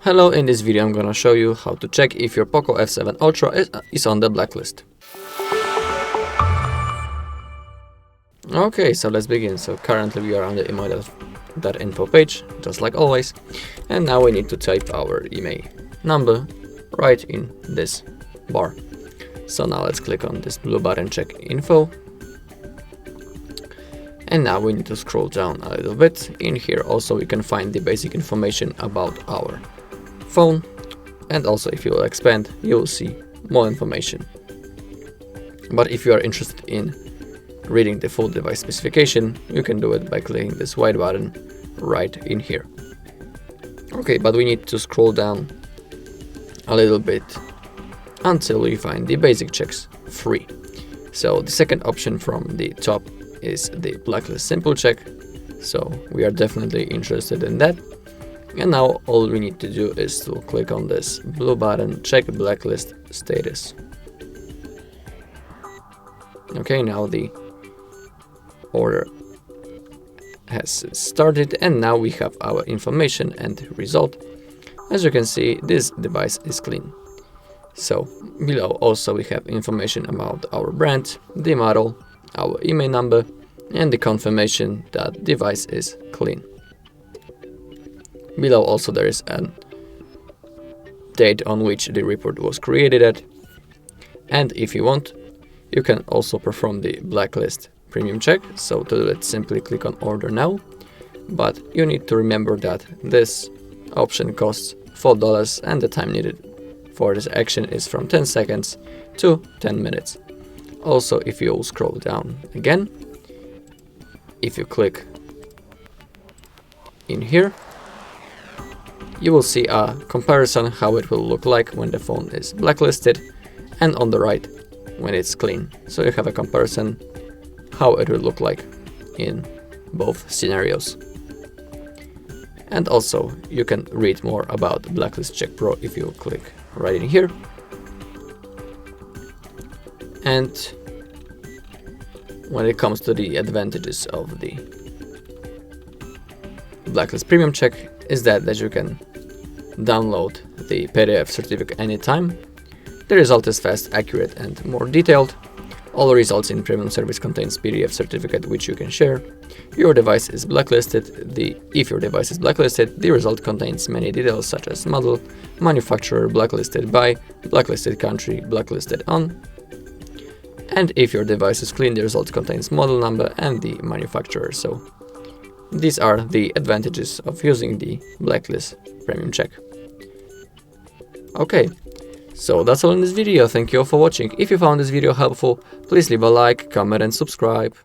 Hello, in this video I'm gonna show you how to check if your POCO F7 Ultra is on the blacklist. Okay, so let's begin. So currently we are on the IMEI.info page, just like always. And now we need to type our IMEI number right in this bar. So now let's click on this blue button, check info. And now we need to scroll down a little bit. In here also we can find the basic information about our phone, and also if you will expand you will see more information. But if you are interested in reading the full device specification, you can do it by clicking this white button right in here. Okay, but we need to scroll down a little bit until we find the basic checks free. So the second option from the top is the Blacklist simple check, so we are definitely interested in that. And now all we need to do is to click on this blue button, check blacklist status. Okay, now the order has started and now we have our information and result. As you can see, this device is clean. So below also we have information about our brand, the model, our email number, and the confirmation that device is clean. Below also there is a date on which the report was created at, and if you want you can also perform the Blacklist premium check. So to do that, simply click on order now, but you need to remember that this option costs $4 and the time needed for this action is from 10 seconds to 10 minutes. Also, if you scroll down again, if you click in here, you will see a comparison how it will look like when the phone is blacklisted and on the right when it's clean. So you have a comparison how it will look like in both scenarios. And also you can read more about Blacklist Check Pro if you click right in here. And when it comes to the advantages of the Blacklist Premium Check is that you can download the PDF certificate anytime. The result is fast, accurate, and more detailed. All results in premium service contains PDF certificate which you can share. Your device is blacklisted. If your device is blacklisted, the result contains many details such as model, manufacturer, blacklisted by, blacklisted country, blacklisted on. And if your device is clean, the result contains model number and the manufacturer. So these are the advantages of using the Blacklist Premium Check. Okay, so that's all in this video. Thank you all for watching. If you found this video helpful, please leave a like, comment and subscribe.